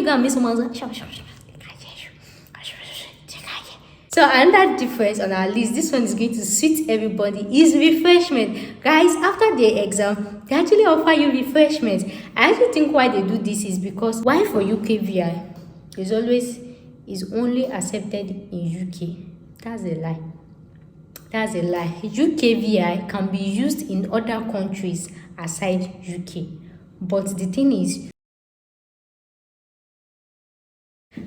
you go and meet someone, so another difference on our list, this one is going to suit everybody, is refreshment. Guys, after the exam, they actually offer you refreshment. I actually think why they do this is because why for UKVI is only accepted in UK. That's a lie. That's a lie. UKVI can be used in other countries aside UK. But the thing is,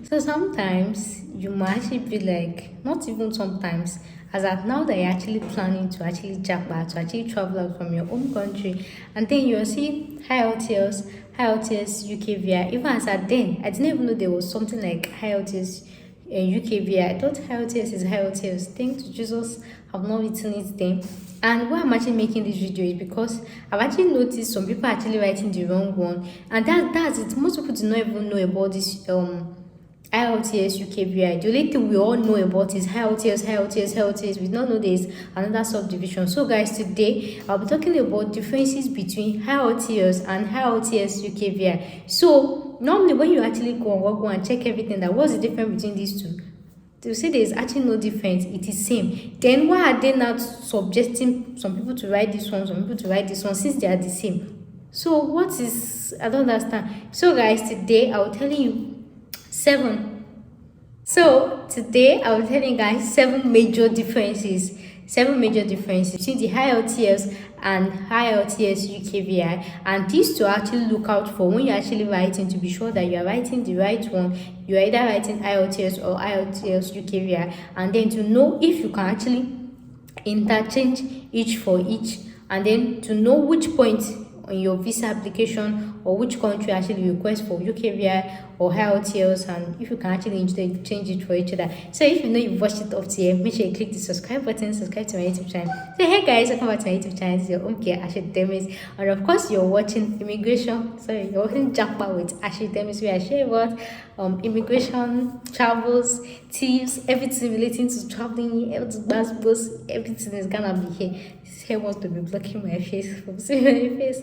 so sometimes you might actually be like, not even sometimes, as at now that you're actually planning to actually jump back, to actually travel out from your own country, and then you're seeing IELTS UKVI. Even as at then, I didn't even know there was something like IELTS UKVI. I thought IELTS is IELTS. Thank to Jesus, I've not written it then. And why I'm actually making this video is because I've actually noticed some people are actually writing the wrong one, and that's it. Most people do not even know about this IELTS UKVI. The only thing we all know about is IELTS. We don't know there's another subdivision. So guys, today I'll be talking about differences between IELTS and IELTS UKVI. So normally when you actually go and check everything, that what's the difference between these two, to say there's actually no difference, it is same. Then why are they not subjecting some people to write this one, some people to write this one, since they are the same? So what is, I don't understand. So guys, today I'll tell you seven. So today I will tell you guys seven major differences between the IELTS and IELTS UKVI, and these to actually look out for when you're actually writing, to be sure that you are writing the right one. You're either writing IELTS or IELTS UKVI, and then to know if you can actually interchange each for each, and then to know which point on your visa application or which country actually request for UKVI or IELTS, and if you can actually change it for each other. So if you know you've watched it up to here, make sure you click the subscribe button, subscribe to my YouTube channel. So hey guys, welcome back to my YouTube channel. This is your home care Ashley Demis, and of course you're watching you're watching Japa with Ashley Demis, where I share about immigration, travels, tips, everything relating to traveling, health, passports, everything is gonna be here. This hair wants to be blocking my face from seeing my face.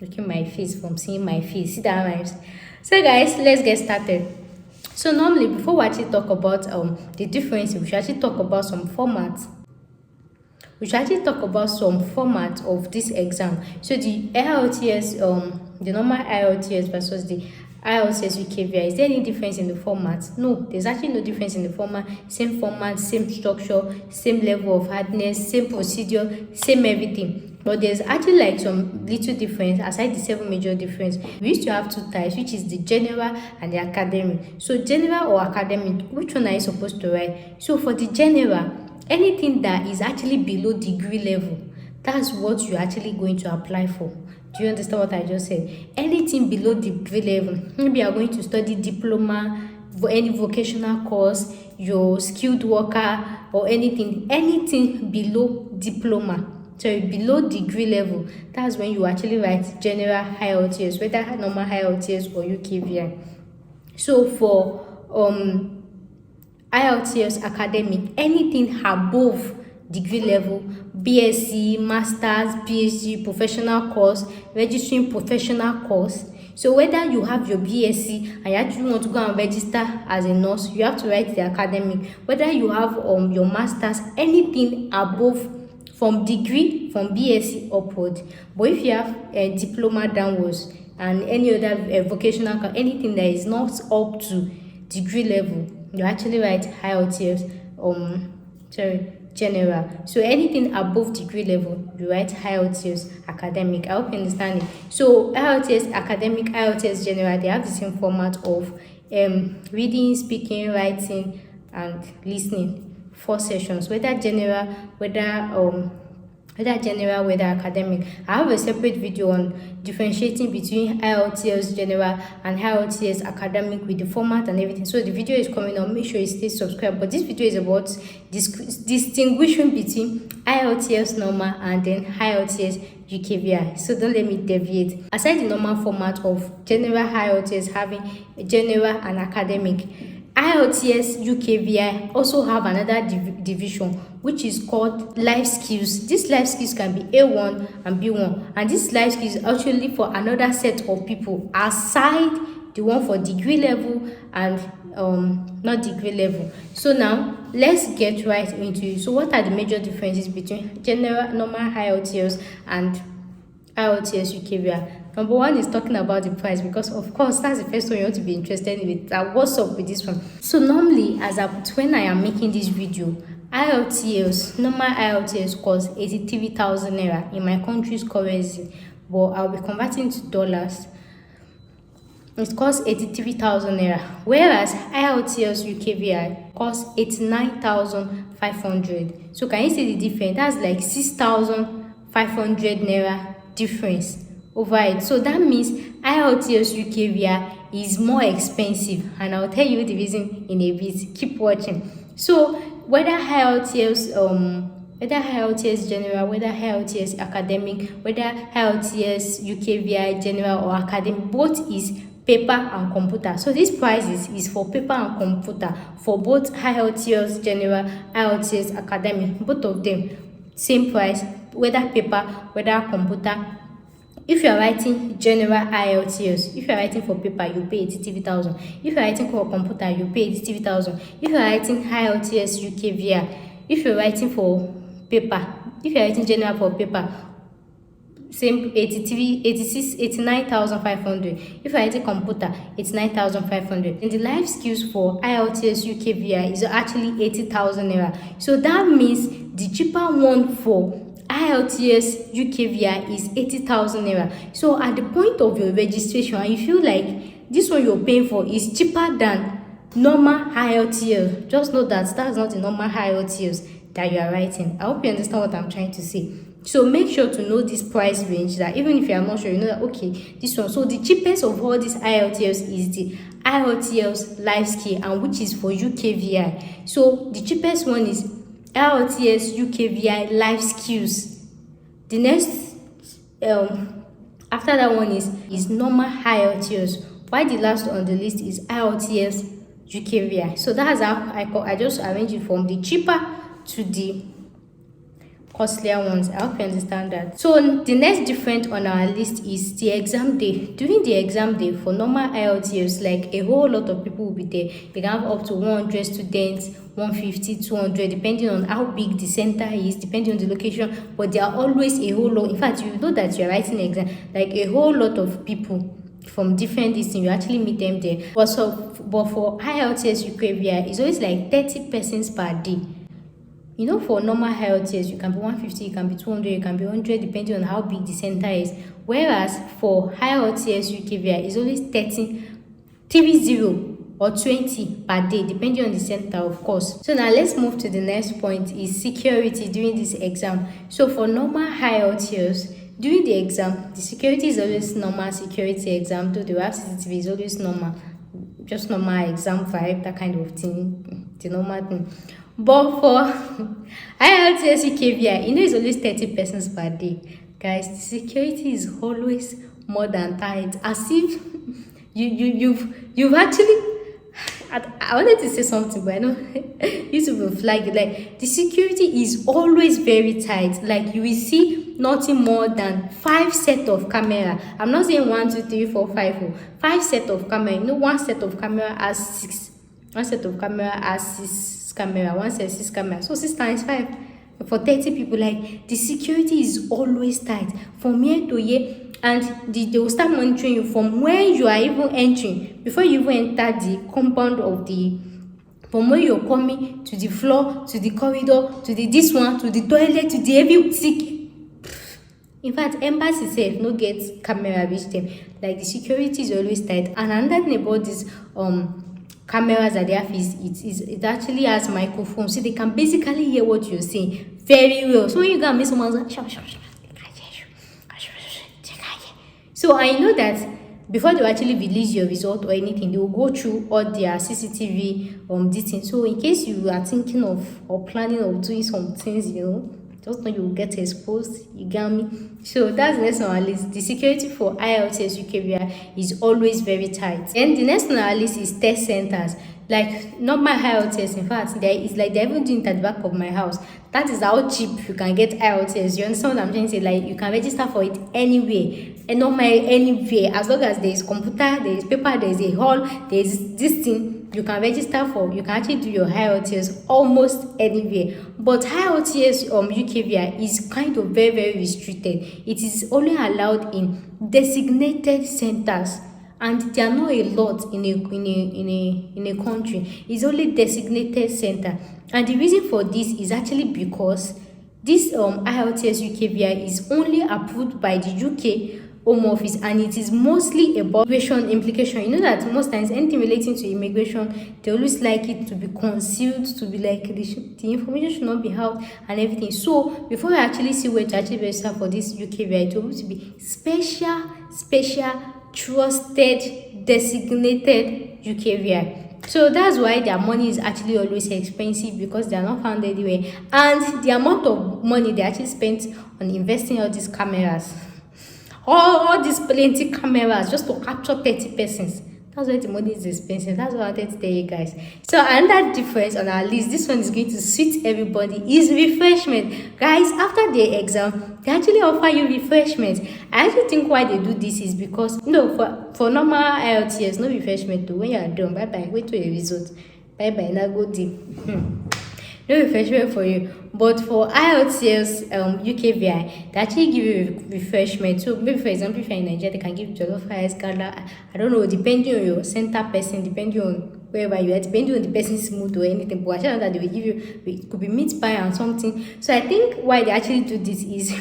Looking my face from seeing my face. See that rhymes? So guys, let's get started. So normally before we actually talk about the difference, we should actually talk about some formats. Of this exam. So the IELTS, the normal IELTS versus the IELTS UKVI. Is there any difference in the format? No, there's actually no difference in the format. Same format, same structure, same level of hardness, same procedure, same everything. But there's actually like some little difference aside the seven major difference. We used to have two types, which is the general and the academic. So general or academic, which one are you supposed to write? So for the general, anything that is actually below degree level, that's what you're actually going to apply for. Do you understand what I just said? Anything below degree level, maybe you are going to study diploma, any vocational course, your skilled worker, or anything below diploma. So below degree level, that's when you actually write general IELTS, whether normal IELTS or UKVI. So for IELTS academic, anything above degree level, BSc, Masters, PhD, professional course, registering professional course. So whether you have your BSc and you actually want to go and register as a nurse, you have to write the academic. Whether you have your Masters, anything above from degree, from BSc upward. But if you have a diploma downwards and any other vocational, anything that is not up to degree level, you actually write IELTS, general. So anything above degree level, you write IELTS academic. I hope you understand it. So IELTS academic, IELTS general, they have the same format of reading, speaking, writing, and listening. 4 sessions, whether general, whether academic. I have a separate video on differentiating between IELTS general and IELTS academic with the format and everything. So the video is coming up. Make sure you stay subscribed. But this video is about distinguishing between IELTS normal and then IELTS UKVI. So don't let me deviate. Aside the normal format of general IELTS having general and academic, IELTS UKVI also have another division, which is called life skills. These life skills can be A1 and B1, and this life skills is actually for another set of people aside the one for degree level, and not degree level. So now let's get right into it. So what are the major differences between general normal IELTS and IELTS UKVR? Number one is talking about the price, because of course that's the first one you want to be interested in it. What's up with this one? So normally, when I am making this video, IELTS, normal IELTS costs 83,000 naira in my country's currency, but I'll be converting to dollars. It costs 83,000 naira, whereas IELTS UKVR costs 89,500. So can you see the difference? That's like 6,500 naira difference over it. So that means IELTS UKVR is more expensive, and I'll tell you the reason in a bit. Keep watching. So whether IELTS general, whether IELTS academic, whether IELTS UKVR general or academic, both is paper and computer. So this price is for paper and computer for both IELTS general, IELTS academic, both of them same price, whether paper, whether computer. If you are writing general IELTS, if you are writing for paper, you pay 83,000. If you are writing for computer, you pay 83,000. If you are writing IELTS UKVR, if you are writing for paper, if you are writing general for paper, same 89,500. If you are writing computer, it's 9,500. And the life skills for IELTS UKVR is actually 80,000 naira. So that means the cheaper one for IELTS UKVR is 80,000 naira. So at the point of your registration, and you feel like this one you're paying for is cheaper than normal IELTS, just know that that's not the normal IELTS that you are writing. I hope you understand what I'm trying to say. So make sure to know this price range, that even if you are not sure, you know that okay, this one. So the cheapest of all these IELTS is the IELTS life skill, and which is for UKVR. So the cheapest one is IELTS UKVR life skills. The next after that one is normal IELTS, while the last on the list is IELTS UKVR. So that's how I just arrange it from the cheaper to the costlier ones. I hope you understand that. So the next difference on our list is the exam day. During the exam day for normal IELTS, like a whole lot of people will be there. You can have up to 100 students, 150, 200, depending on how big the center is, depending on the location. But there are always a whole lot. In fact, you know that you're writing an exam, like a whole lot of people from different distance, you actually meet them there. But for IELTS UKVR, it's always like 30 persons per day. You know, for normal IELTS, you can be 150, you can be 200, you can be 100, depending on how big the center is. Whereas for IELTS UKVR, it's always 30 or 20 per day, depending on the center, of course. So now let's move to the next point, is security during this exam. So for normal IELTS, during the exam, the security is always normal security exam, though the WAF CCTV is always normal, just normal exam vibe, that kind of thing, the normal thing. But for IELTS UKVR, you know, it's always 30 persons per day. Guys, the security is always more than tight. As if you've actually, I wanted to say something, but I know YouTube will flag it. Like, the security is always very tight. Like, you will see nothing more than 5 sets of camera. I'm not saying 1, 2, 3, 4, 5. 5 sets of camera. You know, one set of camera has 6. One set of camera has 6 camera, 1 set 6 camera. So 6 times 5 for 30 people. Like, the security is always tight from year to year, and they will start monitoring you from when you are even entering, before you even enter the compound of the, from when you're coming to the floor, to the corridor, to the this one, to the toilet, to the everything. In fact, embassy itself no get camera reach them. Like, the security is always tight. And another thing about this cameras at the office, it actually has microphones, so they can basically hear what you're saying very well. So when you go and meet someone, so I know that before they actually release your result or anything, they will go through all their CCTV this thing. So in case you are thinking of or planning of doing some things, you know, just know you will get exposed. You get me? So that's the next on our list. The security for IELTS UKVR is always very tight. And the next on our list is test centers. Like normal IELTS, in fact, there is like they're even doing it at the back of my house. That is how cheap you can get IELTS. You understand what I'm trying to say? Like you can register for it anywhere, and normal anywhere, as long as there is computer, there is paper, there is a hall, there is this thing. You can register for. You can actually do your IELTS almost anywhere. But IELTS UKVI is kind of very restricted. It is only allowed in designated centers, and there are not a lot in a country. It's only designated center, and the reason for this is actually because this IELTS UKVI is only approved by the UK Home Office, and it is mostly about immigration implication. You know that most times anything relating to immigration, they always like it to be concealed, to be like the information should not be out and everything. So before you actually see where to actually register for this UKVI, it will to be special, trusted, designated UKVI. So that's why their money is actually always expensive, because they are not found anywhere, and the amount of money they actually spent on investing all these cameras, all these plenty cameras just to capture 30 persons. That's why the money is expensive. That's what I wanted to tell you guys. So another difference on our list, this one is going to suit everybody, is refreshment. Guys, after the exam, they actually offer you refreshment. I actually think why they do this is because, for normal IELTS, no refreshment too. When you are done, bye-bye, wait till the result. Bye-bye, now go deep. No refreshment for you. But for IELTS UKVI, they actually give you refreshment. So maybe, for example, if you're in Nigeria, they can give you jollof rice, gala, I don't know, depending on your center person, depending on wherever you are, depending on the person's mood or anything. But I sure that they will give you, it could be meat pie and something. So I think why they actually do this is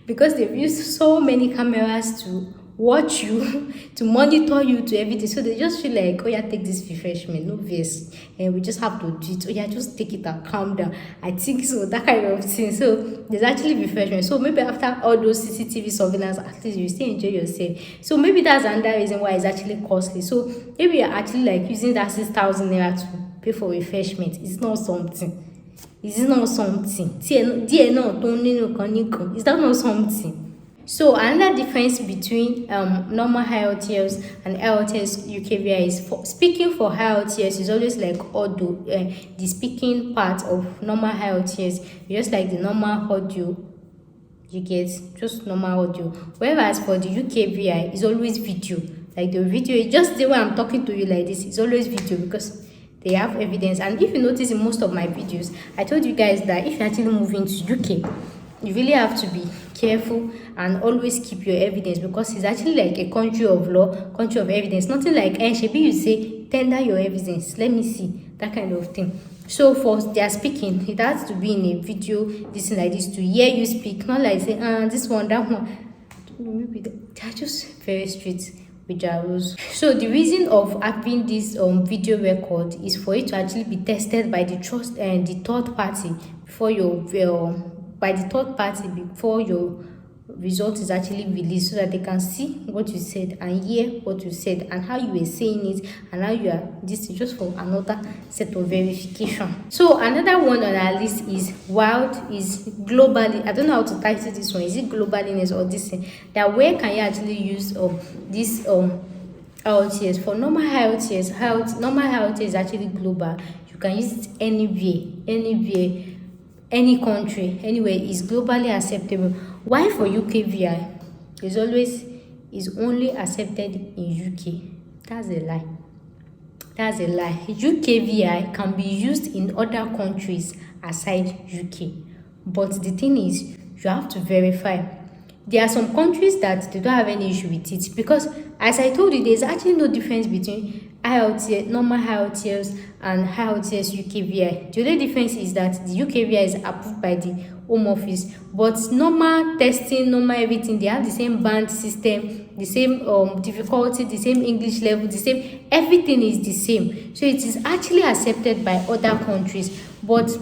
because they've used so many cameras to watch you, to monitor you, to everything. So they just feel like, oh yeah, take this refreshment, no this, and we just have to do it. Oh yeah, just take it and calm down. I think so, that kind of thing. So there's actually refreshment. So maybe after all those CCTV surveillance, at least you still enjoy yourself. So maybe that's another reason why it's actually costly. So maybe you're actually like using that 6,000 naira to pay for refreshment. It's not something. Is it not something? Is that not something? So another difference between normal IELTS and IELTS UKVI is speaking for IELTS is always like audio. The speaking part of normal IELTS, just like the normal audio, you get just normal audio. Whereas for the UKVI, is always video. Like the video, just the way I'm talking to you like this, is always video because they have evidence. And if you notice in most of my videos, I told you guys that if you actually move into UK, you really have to be careful and always keep your evidence, because it's actually like a country of law, country of evidence. Nothing like Shebi you say tender your evidence, let me see, that kind of thing. So for their speaking, it has to be in a video, this like this, to hear you speak, not like say this one, that one. Maybe they're just very strict with their rules. So the reason of having this video record is for it to actually be tested by the trust and the third party before your result is actually released, so that they can see what you said and hear what you said and how you were saying it and how you are this is just for another set of verification. So another one on our list is globally. I don't know how to title this one. Is it globaliness or this thing? That where can you actually use this IELTS? For normal IELTS, normal IELTS is actually global. You can use it anywhere, any country, anywhere is globally acceptable. Why for UKVI is only accepted in UK? That's a lie. UKVI can be used in other countries aside UK, but the thing is, you have to verify. There are some countries that they don't have any issue with it, because as I told you, there's actually no difference between IELTS, normal IELTS and IELTS UKVI. The only difference is that the UKVI is approved by the Home Office, but normal testing, normal everything, they have the same band system, the same difficulty, the same English level, the same, everything is the same. So it is actually accepted by other countries. But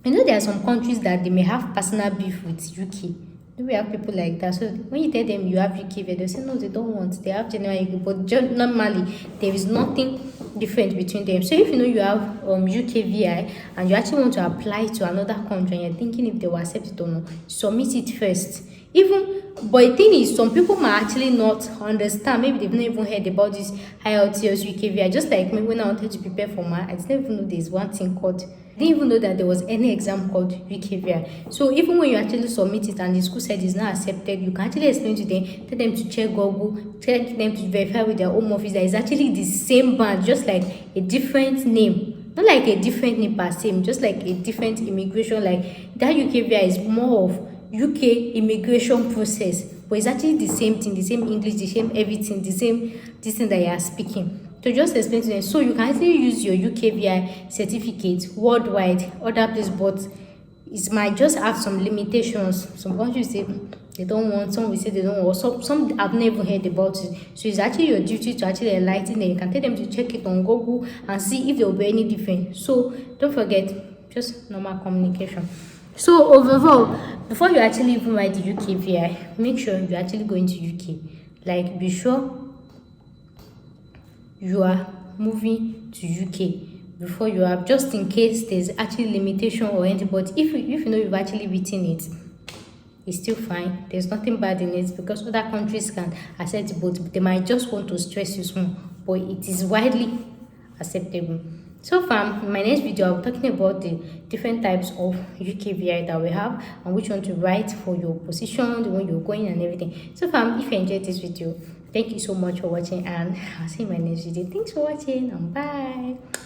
you know, there are some countries that they may have personal beef with UK. We have people like that. So when you tell them you have UKVI, they say no, they don't want. They have general UK, but normally there is nothing different between them. So if you know you have UKVI and you actually want to apply to another country and you're thinking if they will accept it or not, submit it first. Even but the thing is, some people might actually not understand. Maybe they've not even heard about this Ielts Ukvi. Just like me, when I wanted to prepare for my, I didn't even know there's one thing called. I didn't even know that there was any exam called Ukvi. So even when you actually submit it and the school said it's not accepted, you can actually explain to them, tell them to check Google, tell them to verify with their home office that it's actually the same band, just like a different name. Not like a different name per se, just like a different immigration. Like that Ukvi is more of UK immigration process, but it's actually the same thing, the same English, the same everything, the same this thing that you are speaking. So just explain to them. So you can actually use your UKVI certificate worldwide, other places, but it might just have some limitations. Some countries say they don't want, some will say they don't want, some have never heard about it. So it's actually your duty to actually enlighten them. You can tell them to check it on Google and see if there will be any difference. So don't forget, just normal communication. So overall, before you actually even write the UKVI, make sure you actually go into UK. Like, be sure you are moving to UK before you have, just in case there's actually limitation or anything. But if you know you've actually written it, it's still fine. There's nothing bad in it, because other countries can accept it, but they might just want to stress you small. But it is widely acceptable. So far, in my next video, I'll be talking about the different types of UKVI that we have and which one to write for your position, the one you're going and everything. So far, if you enjoyed this video, thank you so much for watching, and I'll see you in my next video. Thanks for watching, and bye.